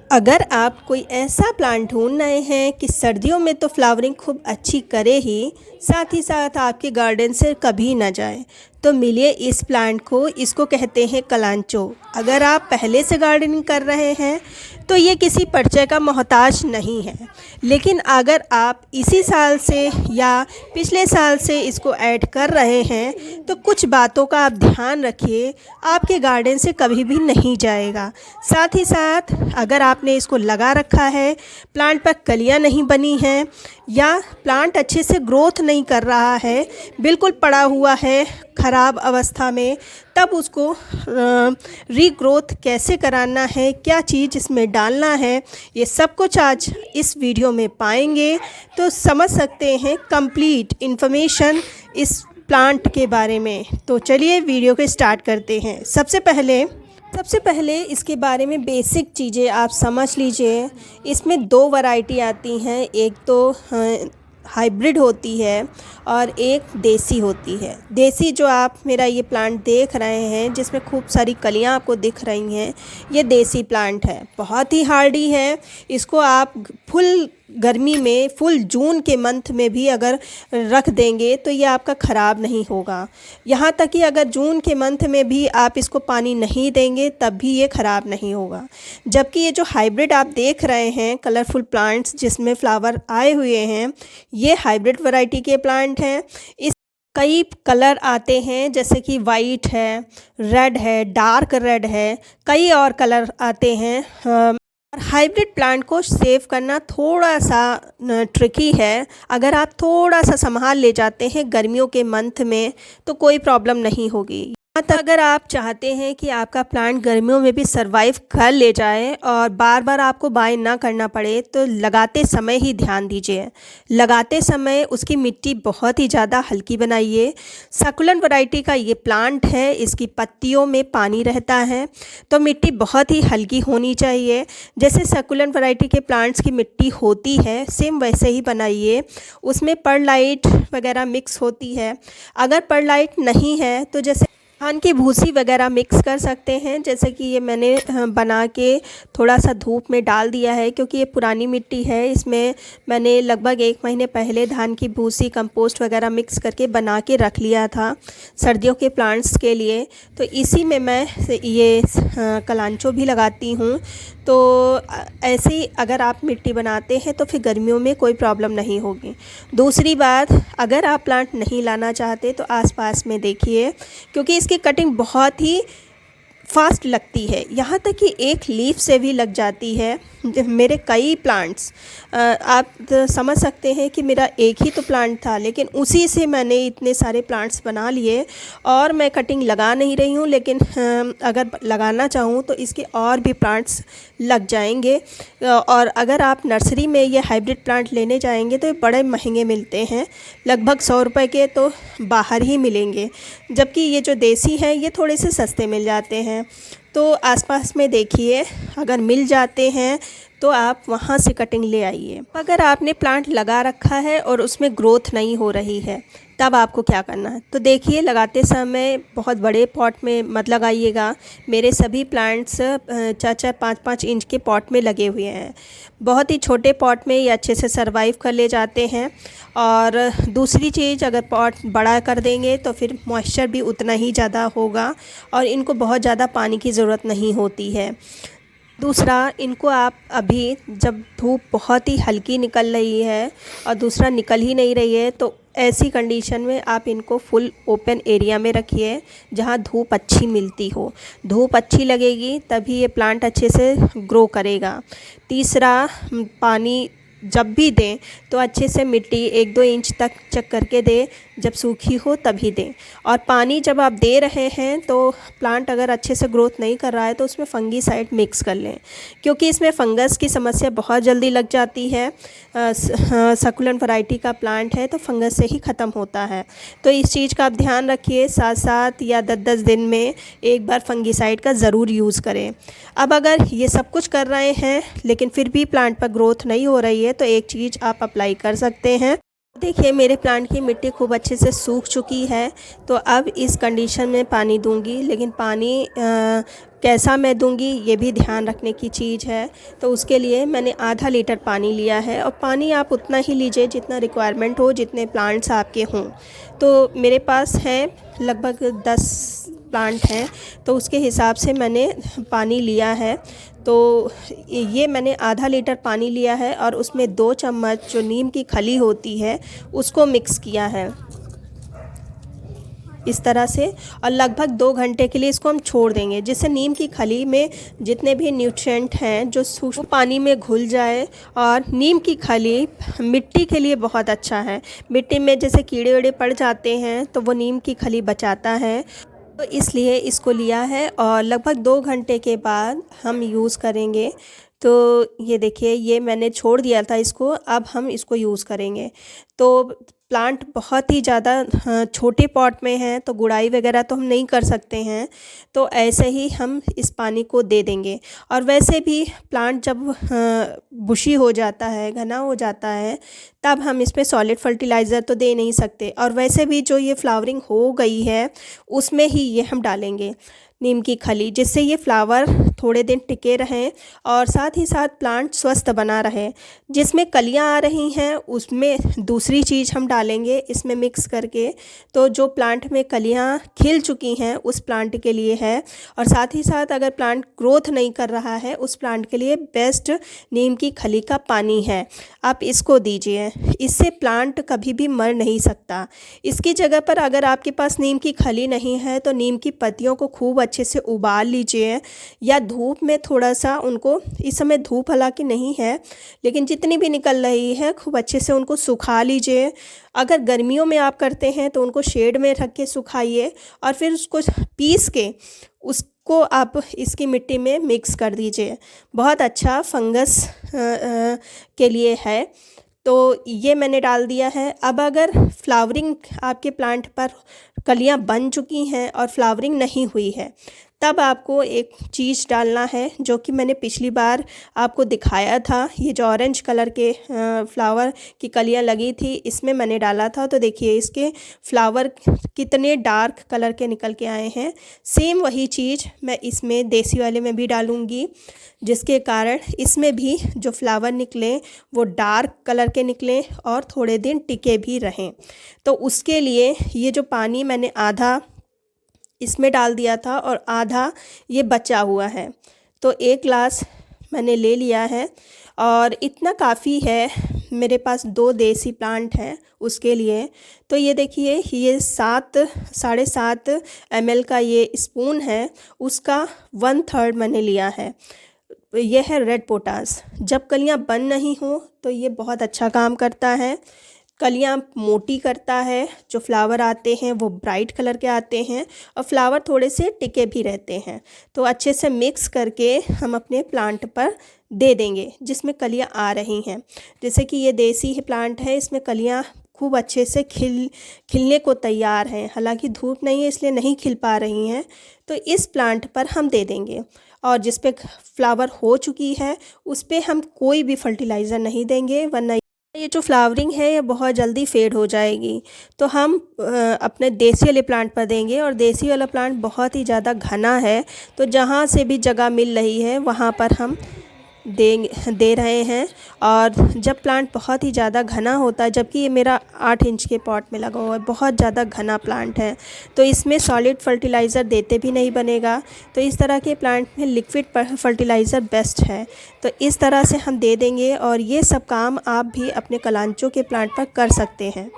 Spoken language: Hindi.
अगर आप कोई ऐसा प्लांट ढूंढ रहे हैं कि सर्दियों में तो फ्लावरिंग खूब अच्छी करे ही साथ आपके गार्डन से कभी ना जाए, तो मिलिए इस प्लांट को। इसको कहते हैं कलांचो। अगर आप पहले से गार्डनिंग कर रहे हैं तो ये किसी परिचय का मोहताज नहीं है, लेकिन अगर आप इसी साल से या पिछले साल से इसको ऐड कर रहे हैं तो कुछ बातों का आप ध्यान रखिए, आपके गार्डन से कभी भी नहीं जाएगा। साथ ही साथ अगर आपने इसको लगा रखा है, प्लांट पर कलियां नहीं बनी हैं या प्लांट अच्छे से ग्रोथ नहीं कर रहा है, बिल्कुल पड़ा हुआ है ख़राब अवस्था में, तब उसको रीग्रोथ कैसे कराना है, क्या चीज़ इसमें डालना है, ये सब कुछ आज इस वीडियो में पाएंगे। तो समझ सकते हैं कंप्लीट इन्फॉर्मेशन इस प्लांट के बारे में। तो चलिए वीडियो को स्टार्ट करते हैं। सबसे पहले इसके बारे में बेसिक चीज़ें आप समझ लीजिए। इसमें दो वैरायटी आती हैं, एक तो हाइब्रिड होती है और एक देसी होती है। देसी जो आप मेरा ये प्लांट देख रहे हैं जिसमें खूब सारी कलियां आपको दिख रही हैं, ये देसी प्लांट है। बहुत ही हार्डी है। इसको आप फुल गर्मी में, फुल जून के मंथ में भी अगर रख देंगे तो ये आपका ख़राब नहीं होगा। यहाँ तक कि अगर जून के मंथ में भी आप इसको पानी नहीं देंगे तब भी ये ख़राब नहीं होगा। जबकि ये जो हाइब्रिड आप देख रहे हैं कलरफुल प्लांट्स जिसमें फ्लावर आए हुए हैं, ये हाइब्रिड वैरायटी के प्लांट हैं। इस कई कलर आते हैं, जैसे कि वाइट है, रेड है, डार्क रेड है, कई और कलर आते हैं। हाइब्रिड प्लांट को सेव करना थोड़ा सा ट्रिकी है। अगर आप थोड़ा सा संभाल ले जाते हैं गर्मियों के मंथ में तो कोई प्रॉब्लम नहीं होगी। अगर आप चाहते हैं कि आपका प्लांट गर्मियों में भी सरवाइव कर ले जाए और बार बार आपको बाय ना करना पड़े, तो लगाते समय ही ध्यान दीजिए। लगाते समय उसकी मिट्टी बहुत ही ज़्यादा हल्की बनाइए। सक्युलेंट वैरायटी का ये प्लांट है, इसकी पत्तियों में पानी रहता है तो मिट्टी बहुत ही हल्की होनी चाहिए। जैसे सक्युलेंट वैरायटी के प्लांट्स की मिट्टी होती है सेम वैसे ही बनाइए। उसमें परलाइट वगैरह मिक्स होती है। अगर परलाइट नहीं है तो जैसे धान की भूसी वगैरह मिक्स कर सकते हैं। जैसे कि ये मैंने बना के थोड़ा सा धूप में डाल दिया है, क्योंकि ये पुरानी मिट्टी है। इसमें मैंने लगभग 1 महीने पहले धान की भूसी कंपोस्ट वगैरह मिक्स करके बना के रख लिया था सर्दियों के प्लांट्स के लिए। तो इसी में मैं ये कलांचो भी लगाती हूँ। तो ऐसे ही अगर आप मिट्टी बनाते हैं तो फिर गर्मियों में कोई प्रॉब्लम नहीं होगी। दूसरी बात, अगर आप प्लांट नहीं लाना चाहते तो आसपास में देखिए, क्योंकि इसकी कटिंग बहुत ही फास्ट लगती है। यहाँ तक कि एक लीफ से भी लग जाती है। मेरे कई प्लांट्स, आप समझ सकते हैं कि मेरा एक ही तो प्लांट था, लेकिन उसी से मैंने इतने सारे प्लांट्स बना लिए। और मैं कटिंग लगा नहीं रही हूँ, लेकिन अगर लगाना चाहूँ तो इसके और भी प्लांट्स लग जाएंगे। और अगर आप नर्सरी में ये हाइब्रिड प्लांट लेने जाएंगे तो ये बड़े महंगे मिलते हैं, लगभग 100 रुपये के तो बाहर ही मिलेंगे। जबकि ये जो देसी हैं ये थोड़े से सस्ते मिल जाते हैं। तो आसपास में देखिए, अगर मिल जाते हैं तो आप वहाँ से कटिंग ले आइए। अगर आपने प्लांट लगा रखा है और उसमें ग्रोथ नहीं हो रही है, तब आपको क्या करना है? तो देखिए, लगाते समय बहुत बड़े पॉट में मत लगाइएगा। मेरे सभी प्लांट्स 4-4, 5-5 इंच के पॉट में लगे हुए हैं। बहुत ही छोटे पॉट में ये अच्छे से सरवाइव कर ले जाते हैं। और दूसरी चीज़, अगर पॉट बड़ा कर देंगे तो फिर मॉइस्चर भी उतना ही ज़्यादा होगा और इनको बहुत ज़्यादा पानी की ज़रूरत नहीं होती है। दूसरा, इनको आप अभी जब धूप बहुत ही हल्की निकल रही है और दूसरा निकल ही नहीं रही है, तो ऐसी कंडीशन में आप इनको फुल ओपन एरिया में रखिए जहाँ धूप अच्छी मिलती हो। धूप अच्छी लगेगी तभी ये प्लांट अच्छे से ग्रो करेगा। तीसरा, पानी जब भी दें तो अच्छे से मिट्टी 1-2 इंच तक चेक करके दें, जब सूखी हो तभी दें। और पानी जब आप दे रहे हैं तो प्लांट अगर अच्छे से ग्रोथ नहीं कर रहा है तो उसमें फंगीसाइड मिक्स कर लें, क्योंकि इसमें फंगस की समस्या बहुत जल्दी लग जाती है। सक्युलेंट वैरायटी का प्लांट है तो फंगस से ही ख़त्म होता है। तो इस चीज़ का आप ध्यान रखिए। 7-7 या 10-10 दिन में एक बार फंगीसाइड का ज़रूर यूज़ करें। अब अगर ये सब कुछ कर रहे हैं लेकिन फिर भी प्लांट पर ग्रोथ नहीं हो रही है तो एक चीज़ आप अप्लाई कर सकते हैं। देखिए मेरे प्लांट की मिट्टी खूब अच्छे से सूख चुकी है। तो अब इस कंडीशन में पानी दूंगी, लेकिन पानी कैसा मैं दूंगी ये भी ध्यान रखने की चीज़ है। तो उसके लिए मैंने आधा लीटर पानी लिया है, और पानी आप उतना ही लीजिए जितना रिक्वायरमेंट हो, जितने प्लांट्स आपके हों। तो मेरे पास है लगभग 10 प्लांट हैं, तो उसके हिसाब से मैंने पानी लिया है। तो ये मैंने आधा लीटर पानी लिया है, और उसमें 2 चम्मच जो नीम की खली होती है उसको मिक्स किया है इस तरह से। और लगभग 2 घंटे के लिए इसको हम छोड़ देंगे, जिससे नीम की खली में जितने भी न्यूट्रिएंट हैं जो सूक्ष्म पानी में घुल जाए। और नीम की खली मिट्टी के लिए बहुत अच्छा है। मिट्टी में जैसे कीड़े वीड़े पड़ जाते हैं तो वो नीम की खली बचाता है। तो इसलिए इसको लिया है, और लगभग 2 घंटे के बाद हम यूज़ करेंगे। तो ये देखिए, ये मैंने छोड़ दिया था इसको, अब हम इसको यूज़ करेंगे। तो प्लांट बहुत ही ज़्यादा छोटे पॉट में है, तो गुड़ाई वगैरह तो हम नहीं कर सकते हैं, तो ऐसे ही हम इस पानी को दे देंगे। और वैसे भी प्लांट जब बुशी हो जाता है, घना हो जाता है, तब हम इसमें सॉलिड फर्टिलाइज़र तो दे नहीं सकते। और वैसे भी जो ये फ्लावरिंग हो गई है उसमें ही ये हम डालेंगे नीम की खली, जिससे ये फ्लावर थोड़े दिन टिके रहें, और साथ ही साथ प्लांट स्वस्थ बना रहे। जिसमें कलियां आ रही हैं उसमें दूसरी चीज़ हम डालेंगे इसमें मिक्स करके। तो जो प्लांट में कलियां खिल चुकी हैं उस प्लांट के लिए है, और साथ ही साथ अगर प्लांट ग्रोथ नहीं कर रहा है उस प्लांट के लिए बेस्ट नीम की खली का पानी है। आप इसको दीजिए, इससे प्लांट कभी भी मर नहीं सकता। इसकी जगह पर अगर आपके पास नीम की खली नहीं है तो नीम की पत्तियों को खूब अच्छे से उबाल लीजिए, या धूप में थोड़ा सा उनको, इस समय धूप हालांकि नहीं है लेकिन जितनी भी निकल रही है, खूब अच्छे से उनको सुखा लीजिए। अगर गर्मियों में आप करते हैं तो उनको शेड में रख के सुखाइए, और फिर उसको पीस के उसको आप इसकी मिट्टी में मिक्स कर दीजिए। बहुत अच्छा फंगस के लिए है। तो ये मैंने डाल दिया है। अब अगर फ्लावरिंग आपके प्लांट पर कलियां बन चुकी हैं और फ्लावरिंग नहीं हुई है, तब आपको एक चीज़ डालना है जो कि मैंने पिछली बार आपको दिखाया था। ये जो ऑरेंज कलर के फ्लावर की कलियां लगी थी, इसमें मैंने डाला था। तो देखिए इसके फ्लावर कितने डार्क कलर के निकल के आए हैं। सेम वही चीज़ मैं इसमें देसी वाले में भी डालूँगी, जिसके कारण इसमें भी जो फ्लावर निकले वो डार्क कलर के निकलें और थोड़े दिन टिके भी रहें। तो उसके लिए ये जो पानी मैंने आधा इसमें डाल दिया था और आधा ये बचा हुआ है, तो 1 ग्लास मैंने ले लिया है, और इतना काफ़ी है। मेरे पास 2 देसी प्लांट हैं उसके लिए। तो ये देखिए, ये 7.5 ml का ये स्पून है, उसका 1/3 मैंने लिया है। ये है रेड पोटास। जब कलियां बन नहीं हो तो ये बहुत अच्छा काम करता है। कलियां मोटी करता है, जो फ्लावर आते हैं वो ब्राइट कलर के आते हैं, और फ्लावर थोड़े से टिके भी रहते हैं। तो अच्छे से मिक्स करके हम अपने प्लांट पर दे देंगे जिसमें कलियां आ रही हैं। जैसे कि ये देसी प्लांट है, इसमें कलियां खूब अच्छे से खिलने को तैयार हैं। हालांकि धूप नहीं है इसलिए नहीं खिल पा रही हैं, तो इस प्लांट पर हम दे देंगे। और जिस पे फ्लावर हो चुकी है उस पे हम कोई भी फर्टिलाइज़र नहीं देंगे, वरना ये जो फ्लावरिंग है ये बहुत जल्दी फेड हो जाएगी। तो हम अपने देसी वाले प्लांट पर देंगे, और देसी वाला प्लांट बहुत ही ज़्यादा घना है, तो जहाँ से भी जगह मिल रही है वहाँ पर हम दे रहे हैं। और जब प्लांट बहुत ही ज़्यादा घना होता है, जबकि ये मेरा 8 इंच के पॉट में लगा हुआ है, बहुत ज़्यादा घना प्लांट है, तो इसमें सॉलिड फर्टिलाइज़र देते भी नहीं बनेगा। तो इस तरह के प्लांट में लिक्विड फर्टिलाइज़र बेस्ट है। तो इस तरह से हम दे देंगे, और ये सब काम आप भी अपने कलांचों के प्लांट पर कर सकते हैं।